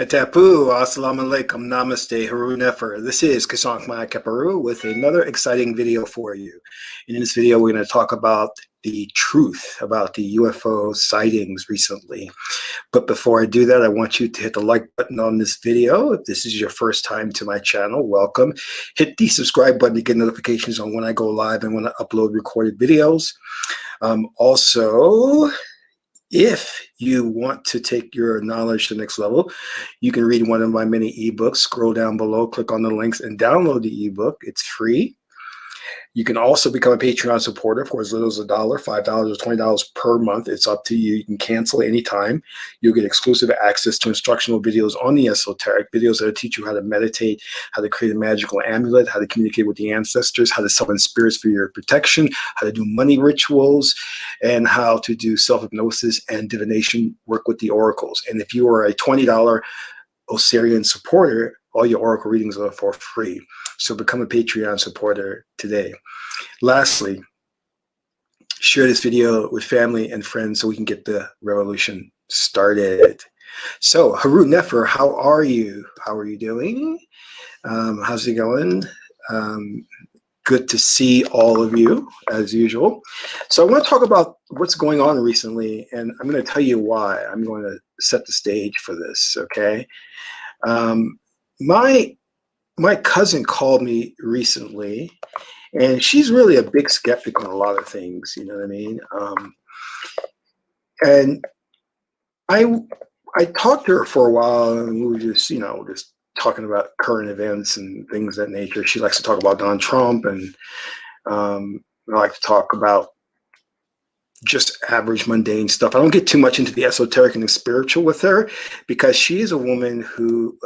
Tapu, assalamu alaikum, namaste, haru nefer. This is Qesankh Kaparu with another exciting video for you. And in this video, we're going to talk about the truth about the UFO sightings recently. But before I do that, I want you to hit the like button on this video. If this is your first time to my channel, welcome. Hit the subscribe button to get notifications on when I go live and when I upload recorded videos. Also, if you want to take your knowledge to the next level, you can read one of my many ebooks. Scroll down below, click on the links, and download the ebook. It's free. You can also become a Patreon supporter for as little as $1, $5, or $20 per month. It's up to you. You can cancel anytime. You'll get exclusive access to instructional videos on the esoteric, videos that will teach you how to meditate, how to create a magical amulet, how to communicate with the ancestors, how to summon spirits for your protection, how to do money rituals, and how to do self-hypnosis and divination work with the oracles. And if you are a $20 Osirian supporter, all your oracle readings are for free. So become a Patreon supporter today. Lastly, share this video with family and friends so we can get the revolution started. So, Haru Nefer, how are you? How are you doing? How's it going? Good to see all of you, as usual. So I want to talk about what's going on recently, and I'm going to tell you why. I'm going to set the stage for this, okay? My cousin called me recently, and she's really a big skeptic on a lot of things, you know what I mean? And I talked to her for a while, and we were just, just talking about current events and things of that nature. She likes to talk about Donald Trump, and I like to talk about just average mundane stuff. I don't get too much into the esoteric and the spiritual with her because she is a woman who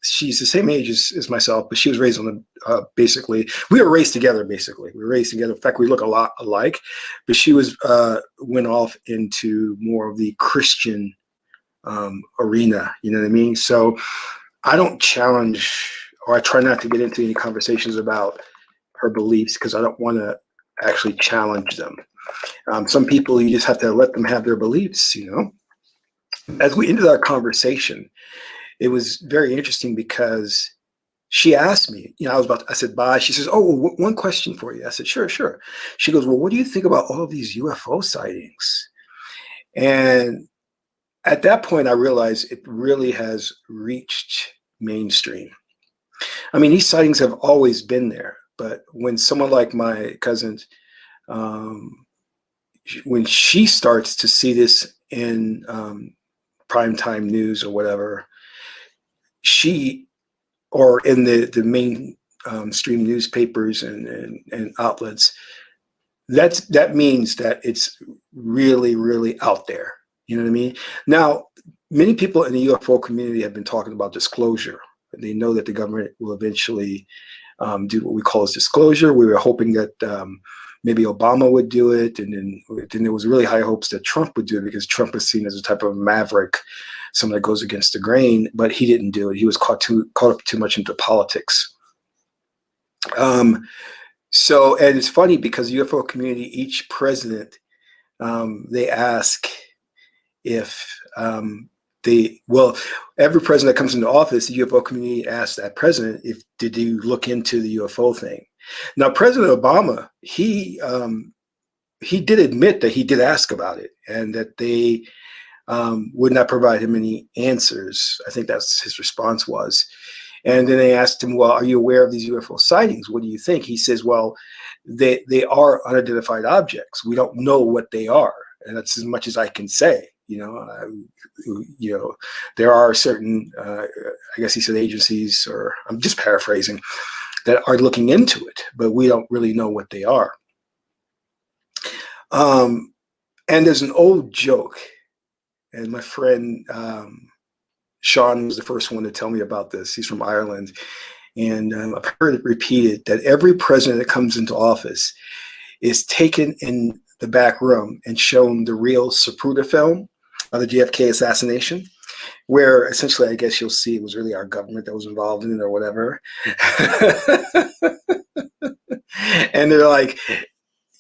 she's the same age as myself, but she was raised on the basically, we were raised together. Basically, we were raised together. In fact, we look a lot alike, but she was went off into more of the Christian arena. You know what I mean? So I don't challenge, or I try not to get into any conversations about her beliefs because I don't want to actually challenge them. Some people, you just have to let them have their beliefs, you know. As we ended our conversation, it was very interesting because she asked me, I said, bye. She says, oh, one question for you. I said, sure, sure. She goes, well, what do you think about all of these UFO sightings? And at that point, I realized it really has reached mainstream. I mean, these sightings have always been there, but when someone like my cousin, when she starts to see this in primetime news or whatever, or in the main stream newspapers and outlets, that means that it's really, really out there. You know what I mean? Now, many people in the UFO community have been talking about disclosure. They know that the government will eventually do what we call as disclosure. We were hoping that maybe Obama would do it, and then there was really high hopes that Trump would do it because Trump was seen as a type of maverick, someone that goes against the grain, but he didn't do it. He was caught up too much into politics. So, and it's funny because the UFO community, each president, they ask if every president that comes into office, the UFO community asks that president did you look into the UFO thing? Now, President Obama, he did admit that he did ask about it and that they would not provide him any answers. I think that's his response was. And then they asked him, well, are you aware of these UFO sightings? What do you think? He says, well, they are unidentified objects. We don't know what they are. And that's as much as I can say. There are certain, I guess he said agencies, or I'm just paraphrasing, that are looking into it, but we don't really know what they are. And there's an old joke, and my friend Sean was the first one to tell me about this. He's from Ireland, and I've heard it repeated that every president that comes into office is taken in the back room and shown the real Zapruder film of the JFK assassination. where essentially, I guess you'll see it was really our government that was involved in it or whatever. And they're like,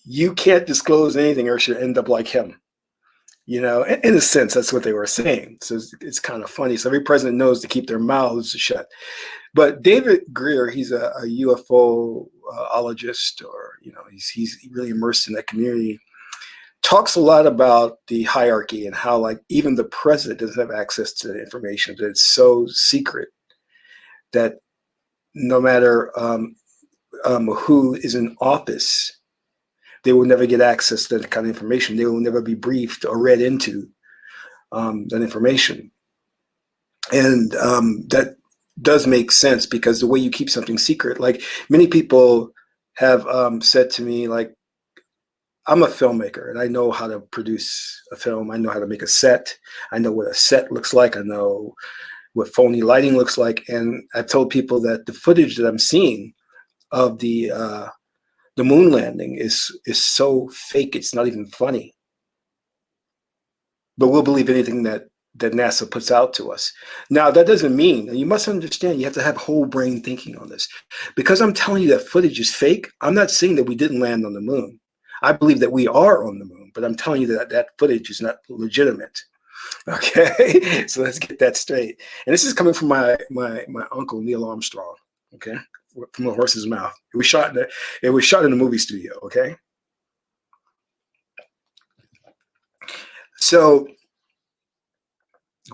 you can't disclose anything or you'll end up like him. You know, in a sense, that's what they were saying. So it's kind of funny. So every president knows to keep their mouths shut. But David Greer, he's a UFOologist, or he's really immersed in that community. Talks a lot about the hierarchy and how, like, even the president doesn't have access to the information. That it's so secret that no matter who is in office, they will never get access to that kind of information. They will never be briefed or read into that information. And that does make sense, because the way you keep something secret, like many people have said to me, like, I'm a filmmaker and I know how to produce a film. I know how to make a set. I know what a set looks like. I know what phony lighting looks like. And I've told people that the footage that I'm seeing of the moon landing is so fake, it's not even funny. But we'll believe anything that NASA puts out to us. Now, that doesn't mean, and you must understand, you have to have whole brain thinking on this. Because I'm telling you that footage is fake, I'm not saying that we didn't land on the moon. I believe that we are on the moon, but I'm telling you that that footage is not legitimate. Okay, so let's get that straight. And this is coming from my uncle Neil Armstrong. Okay, from a horse's mouth. It was shot in a movie studio. Okay, so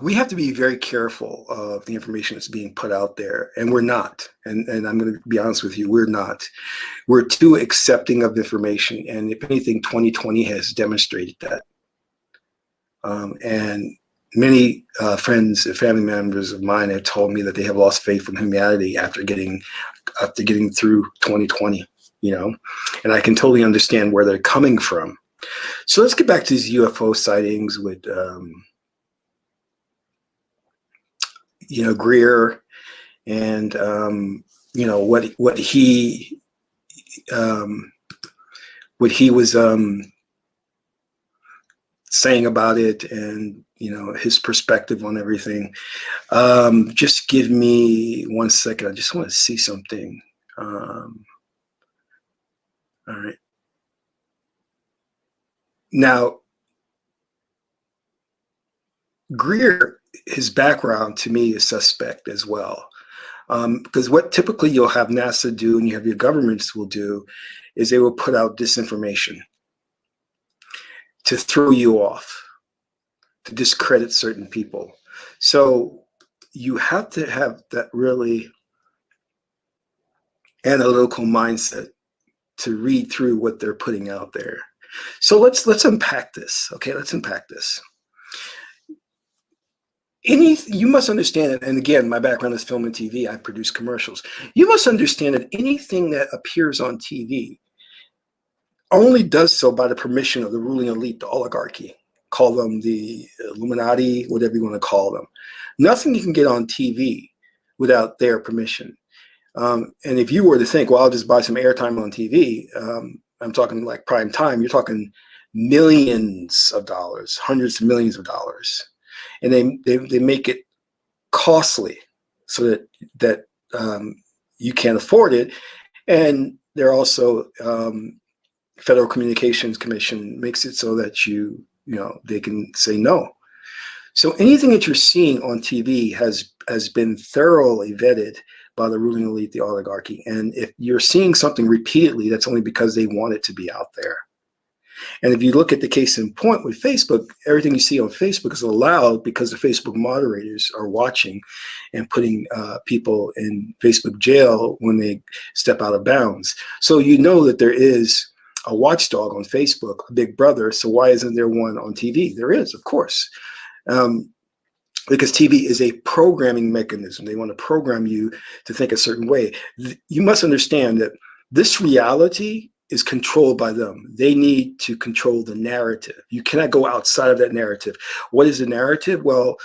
we have to be very careful of the information that's being put out there, and we're not. And I'm going to be honest with you, we're not. We're too accepting of information, and if anything, 2020 has demonstrated that. And many friends and family members of mine have told me that they have lost faith in humanity after getting through 2020. And I can totally understand where they're coming from. So let's get back to these UFO sightings with Greer, and what he was saying about it, and his perspective on everything. Just give me 1 second. I just want to see something. All right. Now, Greer, his background to me is suspect as well. Because what typically you'll have NASA do, and you have your governments will do, is they will put out disinformation to throw you off, to discredit certain people. So you have to have that really analytical mindset to read through what they're putting out there. So let's unpack this. Okay, let's unpack this. You must understand, and again, my background is film and TV. I produce commercials. You must understand that anything that appears on TV only does so by the permission of the ruling elite, the oligarchy. Call them the Illuminati, whatever you want to call them. Nothing you can get on TV without their permission. And if you were to think, well, I'll just buy some airtime on TV, I'm talking like prime time, you're talking millions of dollars, hundreds of millions of dollars. And they make it costly so that you can't afford it. And they're also Federal Communications Commission makes it so that they can say no. So anything that you're seeing on TV has been thoroughly vetted by the ruling elite, the oligarchy. And if you're seeing something repeatedly, that's only because they want it to be out there. And if you look at the case in point with Facebook, everything you see on Facebook is allowed because the Facebook moderators are watching and putting people in Facebook jail when they step out of bounds. So you know that there is a watchdog on Facebook, a big brother. So why isn't there one on TV? There is, of course. Because TV is a programming mechanism. They want to program you to think a certain way. You must understand that this reality is controlled by them. They need to control the narrative. You cannot go outside of that narrative. What is the narrative? Well,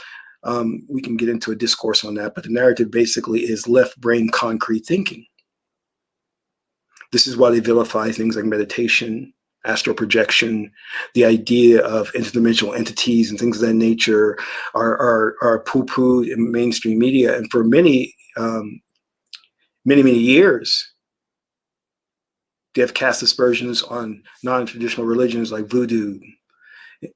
we can get into a discourse on that, but the narrative basically is left brain concrete thinking. This is why they vilify things like meditation, astral projection, the idea of interdimensional entities and things of that nature are poo-pooed in mainstream media. And for many years, they have cast aspersions on non-traditional religions like voodoo,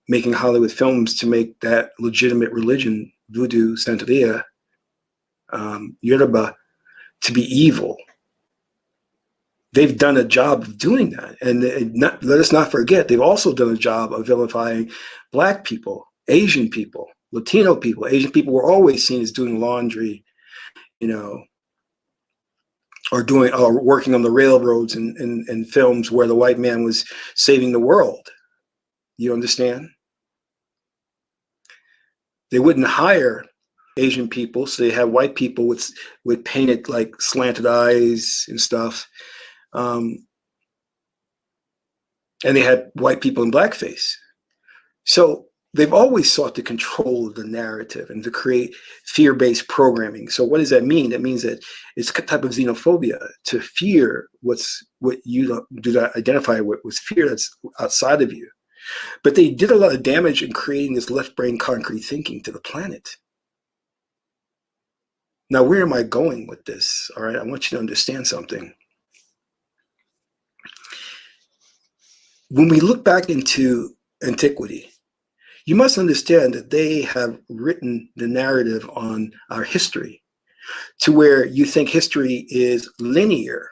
making Hollywood films to make that legitimate religion, voodoo, Santeria, Yoruba, to be evil. They've done a job of doing that. And let us not forget, they've also done a job of vilifying Black people, Asian people, Latino people. Asian people were always seen as doing laundry, or working on the railroads in films where the white man was saving the world. You understand? They wouldn't hire Asian people, so they have white people with painted like slanted eyes and stuff. And they had white people in blackface. So they've always sought to control the narrative and to create fear-based programming. So what does that mean? That means that it's a type of xenophobia, to fear what you do not identify with fear that's outside of you. But they did a lot of damage in creating this left brain concrete thinking to the planet. Now, where am I going with this? All right, I want you to understand something. When we look back into antiquity, you must understand that they have written the narrative on our history to where you think history is linear.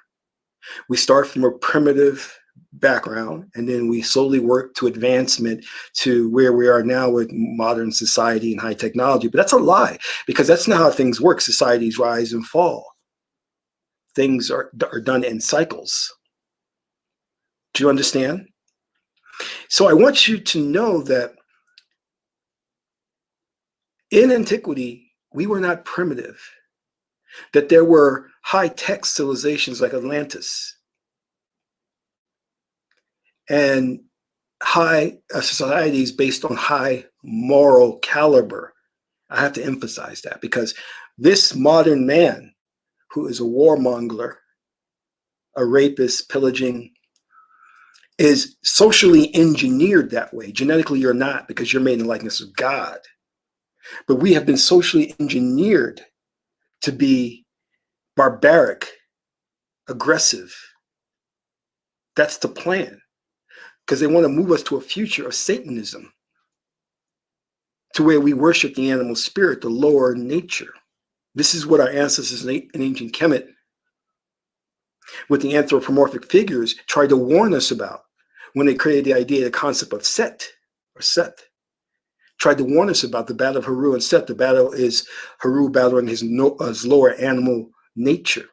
We start from a primitive background, and then we slowly work to advancement to where we are now with modern society and high technology. But that's a lie, because that's not how things work. Societies rise and fall. Things are done in cycles. Do you understand? So I want you to know that in antiquity, we were not primitive, that there were high-tech civilizations like Atlantis and high societies based on high moral caliber. I have to emphasize that, because this modern man who is a warmonger, a rapist, pillaging, is socially engineered that way. Genetically, you're not, because you're made in the likeness of God. But we have been socially engineered to be barbaric, aggressive. That's the plan, because they want to move us to a future of Satanism, to where we worship the animal spirit, the lower nature. This is what our ancestors in ancient Kemet, with the anthropomorphic figures, tried to warn us about when they created the idea, the concept of Set, or Seth. Tried to warn us about the battle of Haru and Set. The battle is Haru battling his lower animal nature.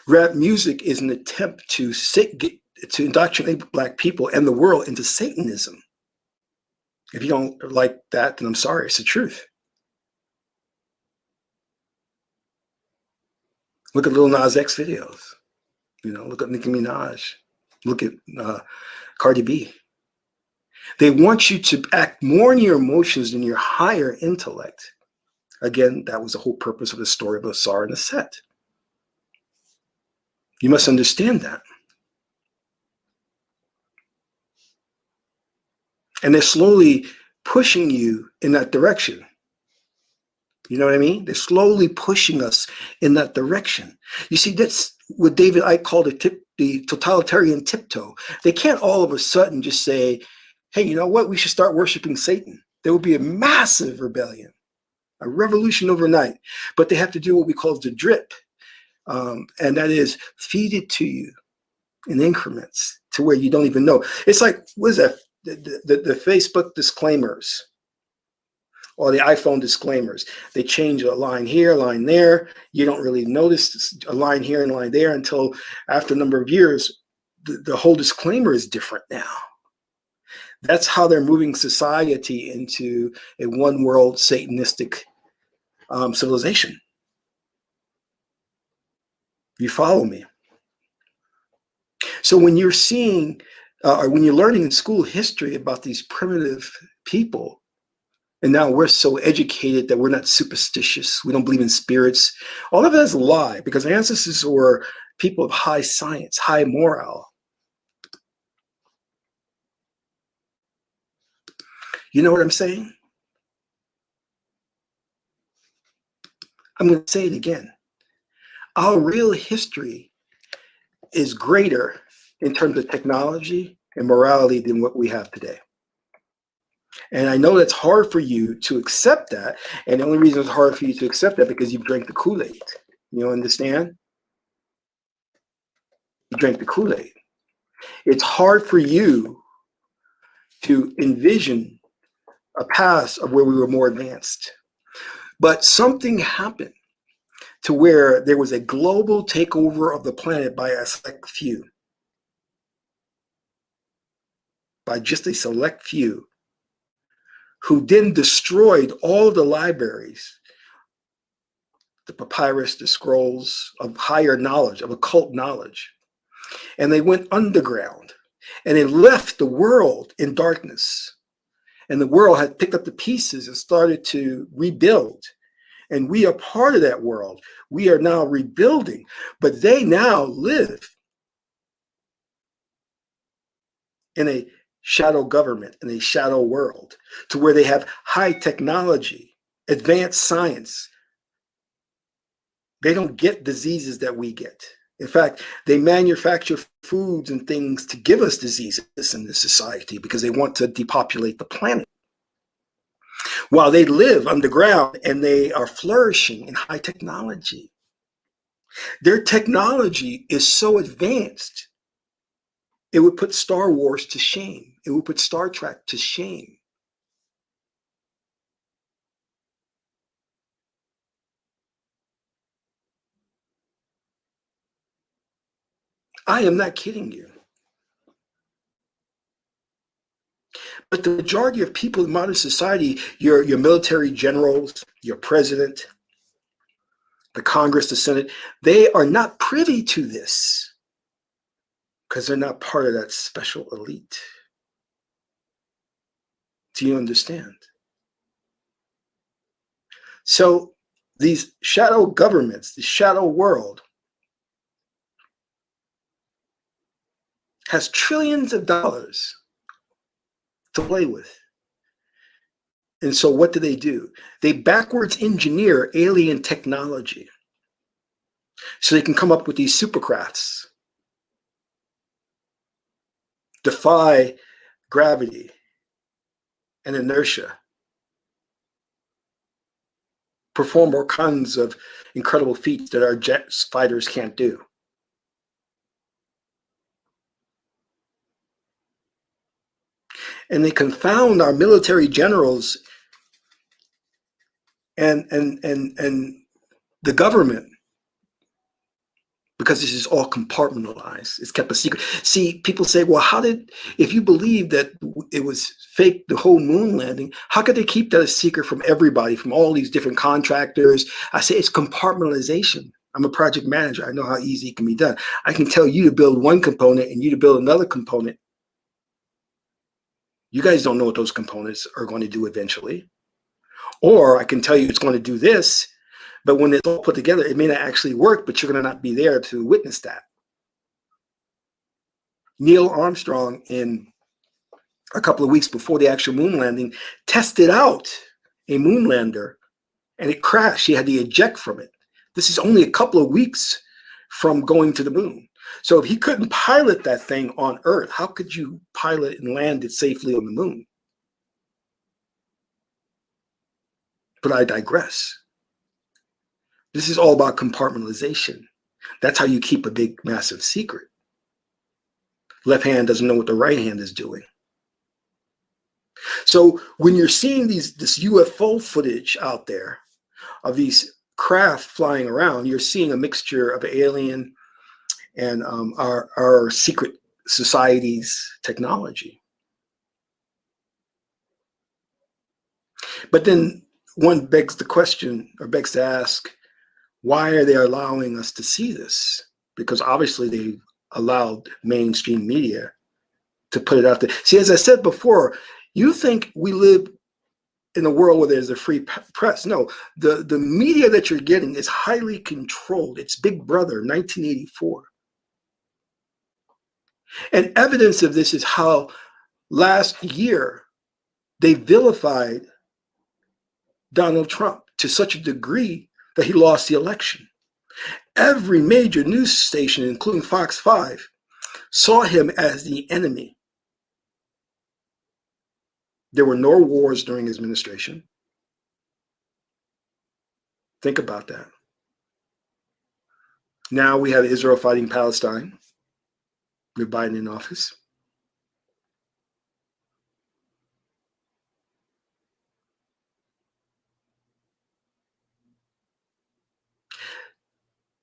Rap music is an attempt to indoctrinate Black people and the world into Satanism. If you don't like that, then I'm sorry, it's the truth. Look at Lil Nas X videos. Look at Nicki Minaj. Look at Cardi B. They want you to act more in your emotions than your higher intellect. Again, that was the whole purpose of the story of Asar and the Set. You must understand that. And they're slowly pushing you in that direction. You know what I mean? They're slowly pushing us in that direction. You see, that's what David Icke called the totalitarian tiptoe. They can't all of a sudden just say, hey, you know what? We should start worshiping Satan. There will be a massive rebellion, a revolution overnight. But they have to do what we call the drip. And that is feed it to you in increments to where you don't even know. It's like, what is that? The Facebook disclaimers or the iPhone disclaimers. They change a line here, a line there. You don't really notice a line here and a line there until after a number of years, the whole disclaimer is different now. That's how they're moving society into a one world satanistic civilization. You follow me? So when you're seeing, or when you're learning in school history about these primitive people, and now we're so educated that we're not superstitious, we don't believe in spirits, all of that is a lie, because our ancestors were people of high science, high morale. You know what I'm saying? I'm going to say it again. Our real history is greater in terms of technology and morality than what we have today. And I know that's hard for you to accept that. And the only reason it's hard for you to accept that because you've drank the Kool-Aid. You understand? You drank the Kool-Aid. It's hard for you to envision a past of where we were more advanced. But something happened to where there was a global takeover of the planet by a select few, by just a select few, who then destroyed all the libraries, the papyrus, the scrolls of higher knowledge, of occult knowledge. And they went underground and they left the world in darkness. And the world had picked up the pieces and started to rebuild. And we are part of that world. We are now rebuilding, but they now live in a shadow government, in a shadow world, to where they have high technology, advanced science. They don't get diseases that we get. In fact, they manufacture foods and things to give us diseases in this society because they want to depopulate the planet. While they live underground and they are flourishing in high technology. Their technology is so advanced, it would put Star Wars to shame. It would put Star Trek to shame. I am not kidding you. But the majority of people in modern society, your military generals, your president, the Congress, the Senate, they are not privy to this because they're not part of that special elite. Do you understand? So these shadow governments, the shadow world, has trillions of dollars to play with. And so what do? They backwards engineer alien technology so they can come up with these supercrafts, defy gravity and inertia, perform all kinds of incredible feats that our jet fighters can't do. And they confound our military generals and the government because this is all compartmentalized. It's kept a secret. See, people say, well, if you believe that it was fake, the whole moon landing, how could they keep that a secret from everybody, from all these different contractors? I say it's compartmentalization. I'm a project manager. I know how easy it can be done. I can tell you to build one component and you to build another component. You guys don't know what those components are going to do eventually. Or I can tell you it's going to do this, but when it's all put together, it may not actually work, but you're going to not be there to witness that. Neil Armstrong, in a couple of weeks before the actual moon landing, tested out a moon lander and it crashed. He had to eject from it. This is only a couple of weeks from going to the moon. So if he couldn't pilot that thing on Earth, how could you pilot and land it safely on the moon? But I digress. This is all about compartmentalization. That's how you keep a big, massive secret. Left hand doesn't know what the right hand is doing. So when you're seeing this UFO footage out there of these craft flying around, you're seeing a mixture of alien and our secret society's technology. But then one begs the question, or begs to ask, why are they allowing us to see this? Because obviously they allowed mainstream media to put it out there. See, as I said before, you think we live in a world where there's a free press. No, the media that you're getting is highly controlled. It's Big Brother, 1984. And evidence of this is how last year They vilified Donald Trump to such a degree that he lost the election. Every major news station, including Fox 5, saw him as the enemy. There were no wars during his administration. Think about that. Now we have Israel fighting Palestine with Biden in office.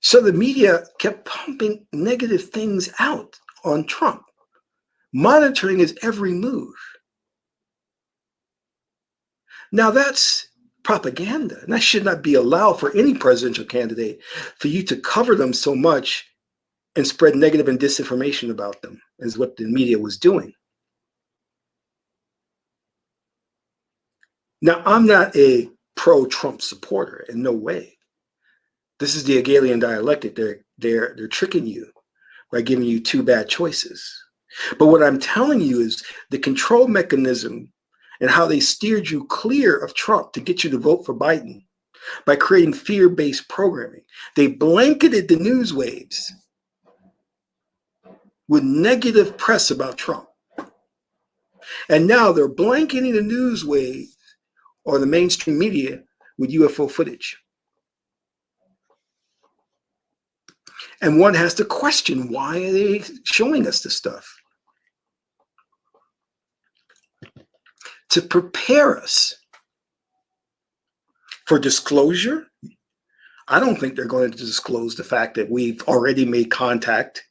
So the media kept pumping negative things out on Trump, monitoring his every move. Now that's propaganda, and that should not be allowed for any presidential candidate, for you to cover them so much and spread negative and disinformation about them, is what the media was doing. Now, I'm not a pro-Trump supporter in no way. This is the Hegelian dialectic. They're tricking you by giving you two bad choices. But what I'm telling you is the control mechanism and how they steered you clear of Trump to get you to vote for Biden by creating fear-based programming. They blanketed the news waves with negative press about Trump. And now they're blanketing the news wave or the mainstream media with UFO footage. And one has to question, why are they showing us this stuff? To prepare us for disclosure. I don't think they're going to disclose the fact that we've already made contact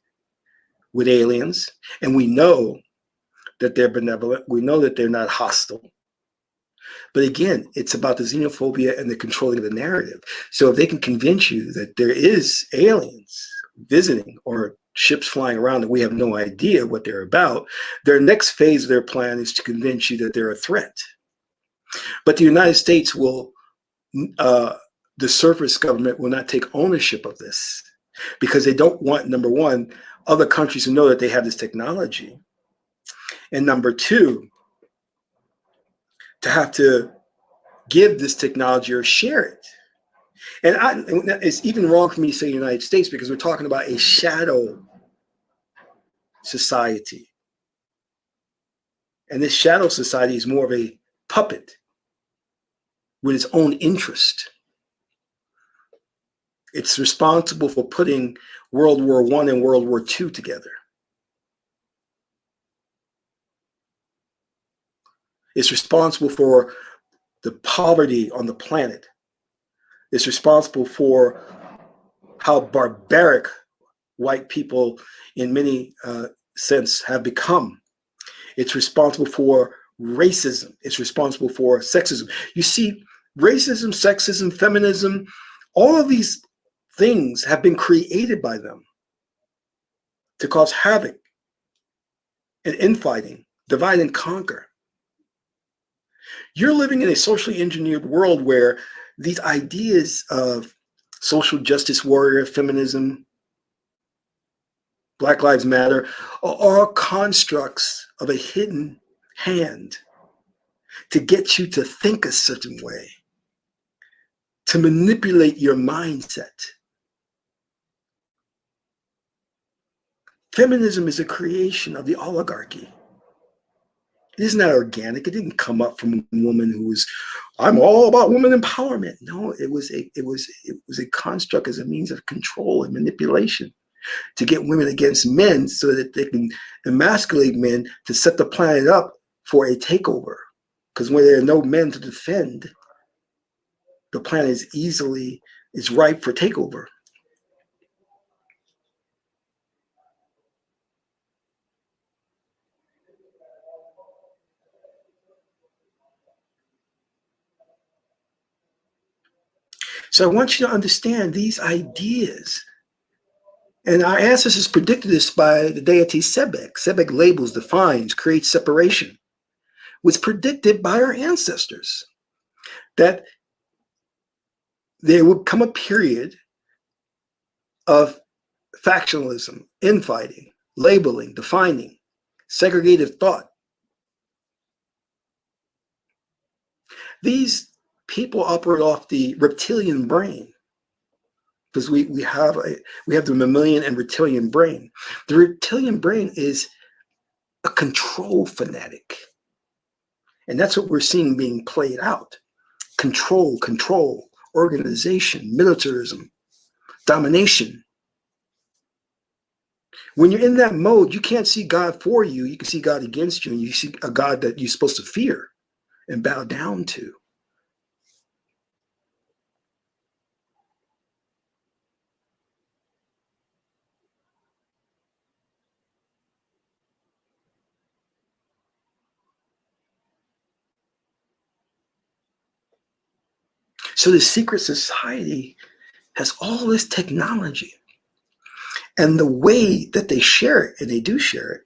with aliens, and we know that they're benevolent. We know that they're not hostile. But again, it's about the xenophobia and the controlling of the narrative. So if they can convince you that there is aliens visiting or ships flying around that we have no idea what they're about, their next phase of their plan is to convince you that they're a threat. But the United States will, the surface government will not take ownership of this, because they don't want, number one, other countries to know that they have this technology. And number two, to have to give this technology or share it. And it's even wrong for me to say United States, because we're talking about a shadow society. And this shadow society is more of a puppet with its own interest. It's responsible for putting World War I and World War II together. It's responsible for the poverty on the planet. It's responsible for how barbaric white people in many sense have become. It's responsible for racism. It's responsible for sexism. You see, racism, sexism, feminism, all of these things have been created by them to cause havoc and infighting, divide and conquer. You're living in a socially engineered world where these ideas of social justice warrior, feminism, Black Lives Matter are all constructs of a hidden hand to get you to think a certain way, to manipulate your mindset. Feminism is a creation of the oligarchy. It isn't that organic. It didn't come up from a woman who was, I'm all about women empowerment. No, it was a construct as a means of control and manipulation to get women against men so that they can emasculate men to set the planet up for a takeover. Because when there are no men to defend, the planet is ripe for takeover. So I want you to understand these ideas. And our ancestors predicted this by the deity Sebek. Sebek labels, defines, creates separation. Was predicted by our ancestors that there would come a period of factionalism, infighting, labeling, defining, segregated thought. These people operate off the reptilian brain, because we have the mammalian and reptilian brain. The reptilian brain is a control fanatic, and that's what we're seeing being played out. Control, organization, militarism, domination. When you're in that mode, you can't see God for you. You can see God against you, and you see a God that you're supposed to fear and bow down to. So the secret society has all this technology. And the way that they share it, and they do share it,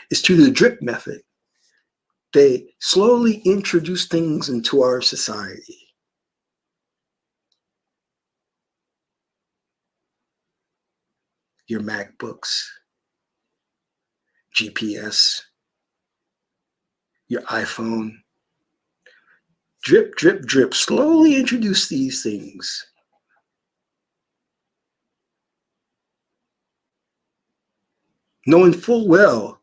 is through the drip method. They slowly introduce things into our society. Your MacBooks, GPS, your iPhone. Drip, drip, drip. Slowly introduce these things. Knowing full well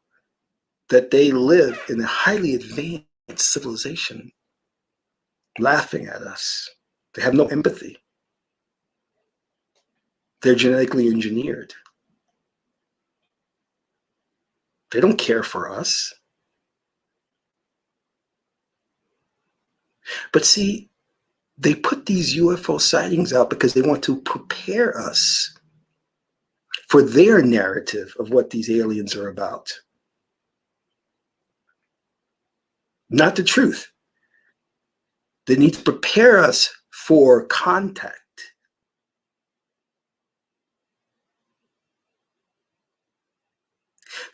that they live in a highly advanced civilization, laughing at us. They have no empathy. They're genetically engineered. They don't care for us. But see, they put these UFO sightings out because they want to prepare us for their narrative of what these aliens are about. Not the truth. They need to prepare us for contact.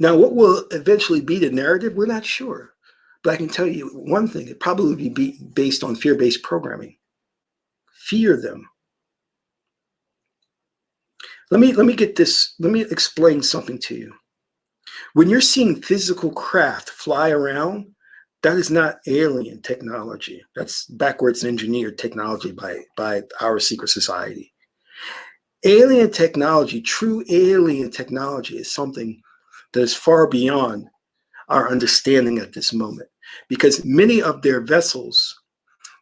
Now, what will eventually be the narrative, we're not sure. But I can tell you one thing, it probably would be based on fear-based programming. Fear them. Let me explain something to you. When you're seeing physical craft fly around, that is not alien technology. That's backwards engineered technology by our secret society. Alien technology, true alien technology, is something that is far beyond our understanding at this moment, because many of their vessels,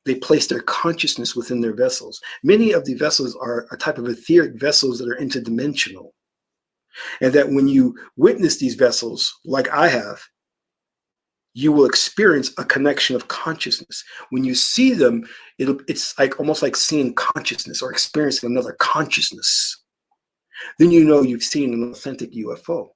they place their consciousness within their vessels. Many of the vessels are a type of etheric vessels that are interdimensional. And that when you witness these vessels, like I have, you will experience a connection of consciousness. When you see them, it's like almost like seeing consciousness or experiencing another consciousness. Then you know you've seen an authentic UFO.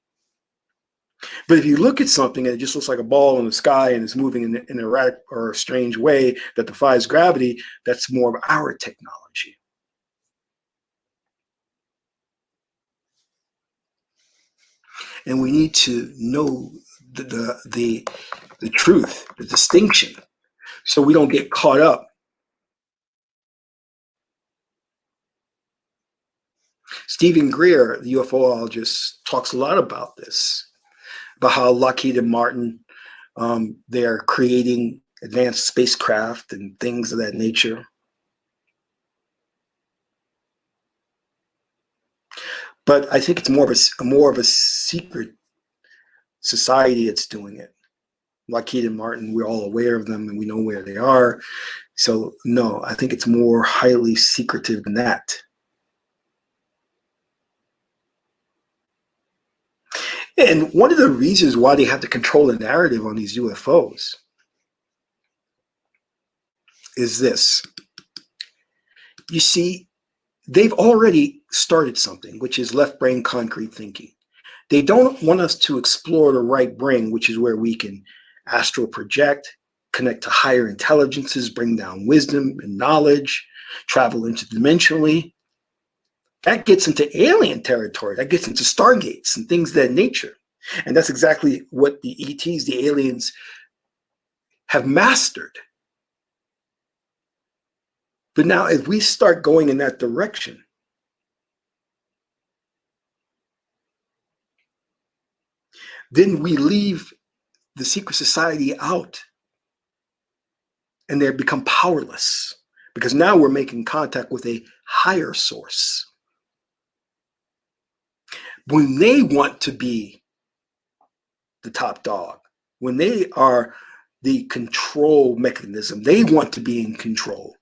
But if you look at something and it just looks like a ball in the sky and it's moving in an erratic or a strange way that defies gravity, that's more of our technology. And we need to know the truth, the distinction, so we don't get caught up. Stephen Greer, the UFOologist, talks a lot about this, about how Lockheed and Martin, they're creating advanced spacecraft and things of that nature. But I think it's more of a secret society that's doing it. Lockheed and Martin, we're all aware of them and we know where they are. So no, I think it's more highly secretive than that. And one of the reasons why they have to control the narrative on these UFOs is this. You see, they've already started something, which is left brain concrete thinking. They don't want us to explore the right brain, which is where we can astral project, connect to higher intelligences, bring down wisdom and knowledge, travel interdimensionally. That gets into alien territory. That gets into stargates and things of that nature. And that's exactly what the ETs, the aliens, have mastered. But now if we start going in that direction, then we leave the secret society out and they become powerless because now we're making contact with a higher source. When they want to be the top dog, when they are the control mechanism, they want to be in control.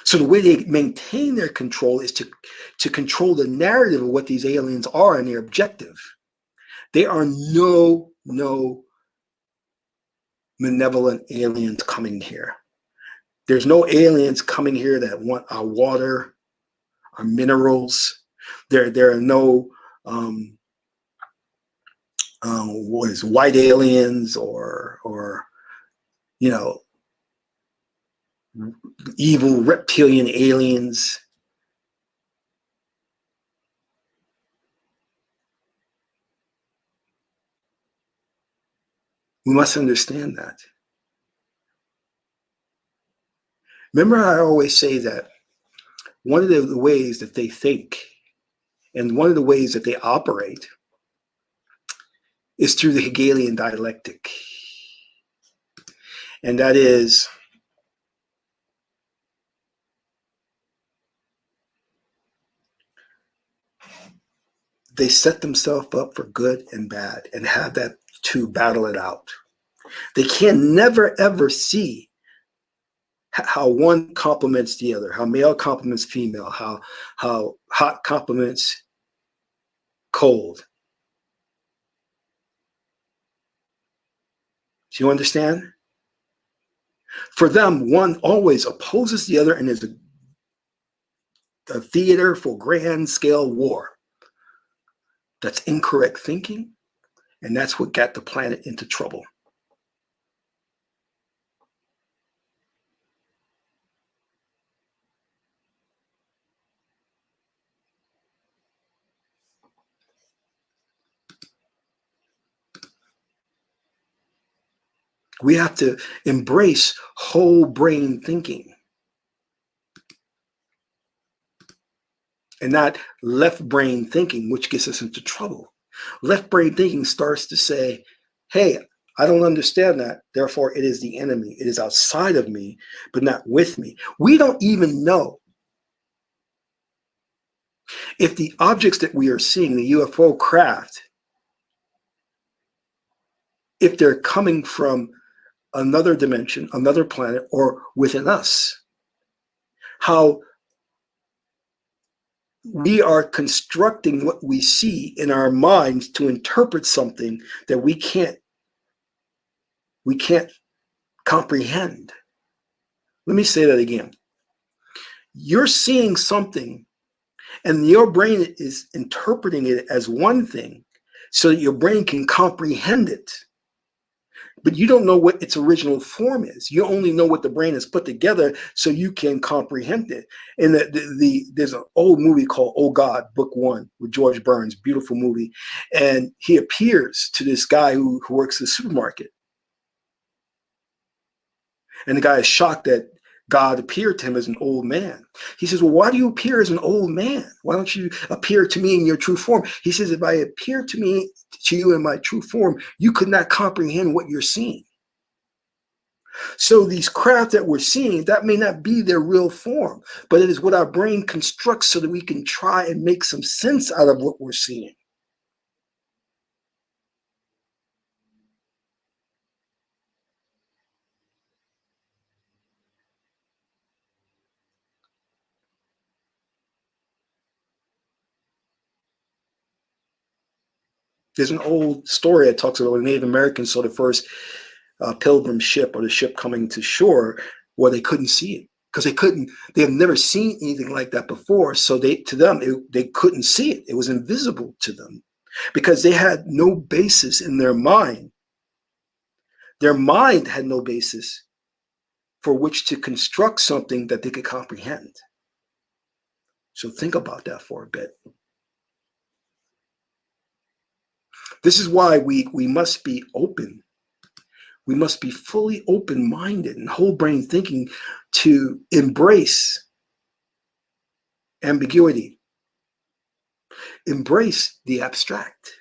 So the way they maintain their control is to control the narrative of what these aliens are and their objective. They are no malevolent aliens coming here. There's no aliens coming here that want our water, our minerals. There are no what is white aliens or you know, evil reptilian aliens. We must understand that. Remember, I always say that one of the ways that they think and one of the ways that they operate is through the Hegelian dialectic. And that is, they set themselves up for good and bad and have that to battle it out. They can never ever see how one complements the other, how male complements female, how hot complements cold. Do you understand? For them, one always opposes the other and is a theater for grand scale war. That's incorrect thinking, and that's what got the planet into trouble. We have to embrace whole brain thinking and not left brain thinking, which gets us into trouble. Left brain thinking starts to say, hey, I don't understand that. Therefore, it is the enemy. It is outside of me, but not with me. We don't even know if the objects that we are seeing, the UFO craft, if they're coming from another dimension, another planet, or within us. How we are constructing what we see in our minds to interpret something that we can't comprehend. Let me say that again. You're seeing something and your brain is interpreting it as one thing so that your brain can comprehend it. But you don't know what its original form is. You only know what the brain has put together so you can comprehend it. And there's an old movie called Oh God, Book One with George Burns, beautiful movie. And he appears to this guy who works at the supermarket. And the guy is shocked that God appeared to him as an old man. He says, well, why do you appear as an old man? Why don't you appear to me in your true form? He says, if I appear to you in my true form, you could not comprehend what you're seeing. So these craft that we're seeing, that may not be their real form, but it is what our brain constructs so that we can try and make some sense out of what we're seeing. There's an old story that talks about when Native Americans saw the first pilgrim ship or the ship coming to shore, where they couldn't see it because they have never seen anything like that before. So they couldn't see it. It was invisible to them because they had no basis in their mind. Their mind had no basis for which to construct something that they could comprehend. So think about that for a bit. This is why we must be open. We must be fully open-minded and whole brain thinking to embrace ambiguity. embrace the abstract.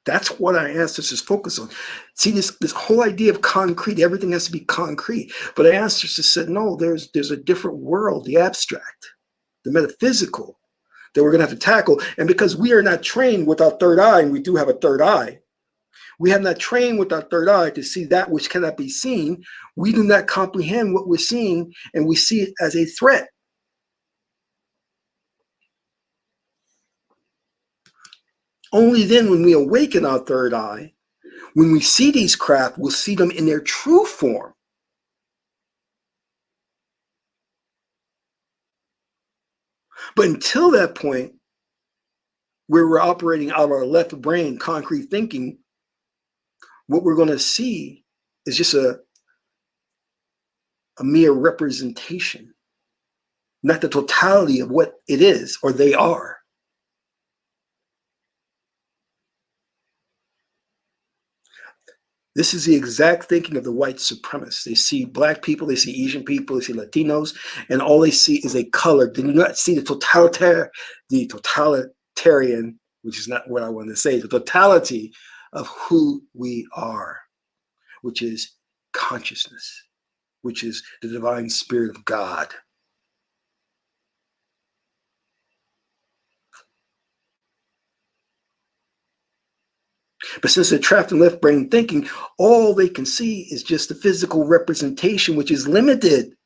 That's what our ancestors focus on. See, this whole idea of concrete, everything has to be concrete. But our ancestors said, no, there's a different world, the abstract, the metaphysical, that we're going to have to tackle. And because we are not trained with our third eye, and we do have a third eye, we have not trained with our third eye to see that which cannot be seen. We do not comprehend what we're seeing, and we see it as a threat. Only then, when we awaken our third eye, when we see these craft, we'll see them in their true form. But until that point, where we're operating out of our left brain, concrete thinking, what we're going to see is just a mere representation, not the totality of what it is or they are. This is the exact thinking of the white supremacists. They see black people, they see Asian people, they see Latinos, and all they see is a color. They do not see the totalitarian, which is not what I want to say, the totality of who we are, which is consciousness, which is the divine spirit of God. But since they're trapped in left brain thinking, all they can see is just the physical representation, which is limited.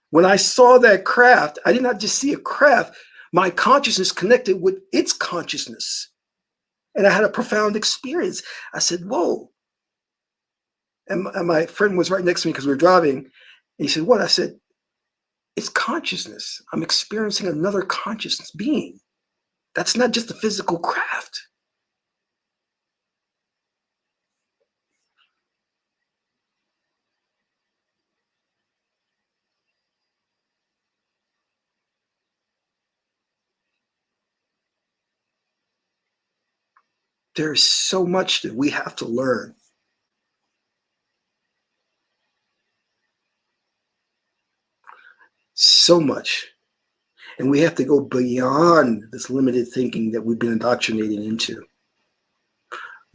When I saw that craft, I did not just see a craft. My consciousness connected with its consciousness. And I had a profound experience. I said, whoa. And my friend was right next to me because we were driving. And he said, what? I said, it's consciousness. I'm experiencing another consciousness being. That's not just a physical craft. There's so much that we have to learn. So much. And we have to go beyond this limited thinking that we've been indoctrinated into.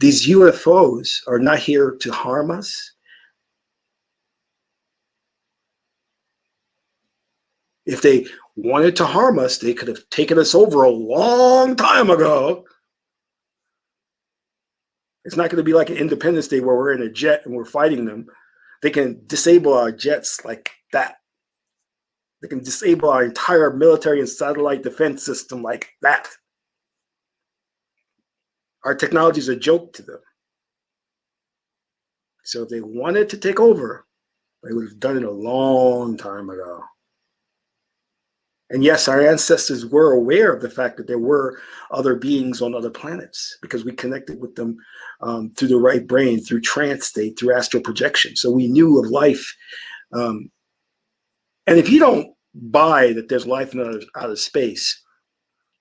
These UFOs are not here to harm us. If they wanted to harm us, they could have taken us over a long time ago. It's not going to be like an Independence Day where we're in a jet and we're fighting them. They can disable our jets like that. They can disable our entire military and satellite defense system like that. Our technology is a joke to them. So if they wanted to take over, they would have done it a long time ago. And yes, our ancestors were aware of the fact that there were other beings on other planets because we connected with them through the right brain, through trance state, through astral projection. So we knew of life. And if you don't buy that there's life in outer space,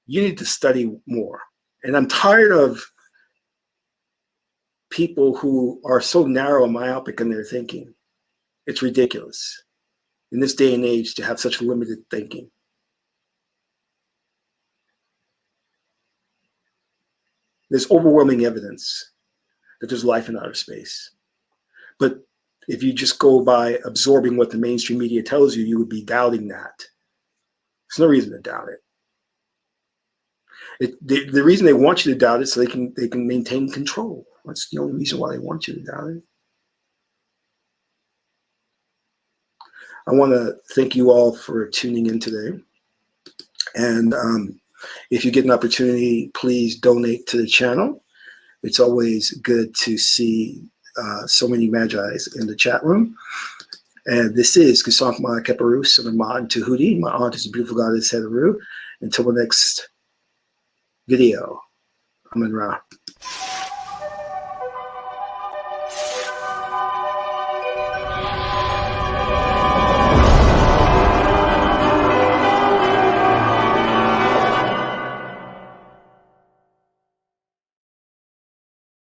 you need to study more. And I'm tired of people who are so narrow and myopic in their thinking. It's ridiculous in this day and age to have such limited thinking. There's overwhelming evidence that there's life in outer space. But if you just go by absorbing what the mainstream media tells you, you would be doubting that. There's no reason to doubt it. The reason they want you to doubt it is so they can maintain control. That's the only reason why they want you to doubt it. I want to thank you all for tuning in today. And if you get an opportunity, please donate to the channel. It's always good to see so many Magi's in the chat room. And this is Qesankh Ma Keperu, son of Ma and Tahuti. My aunt is the beautiful goddess Heteru. Until the next video, Amun Ra.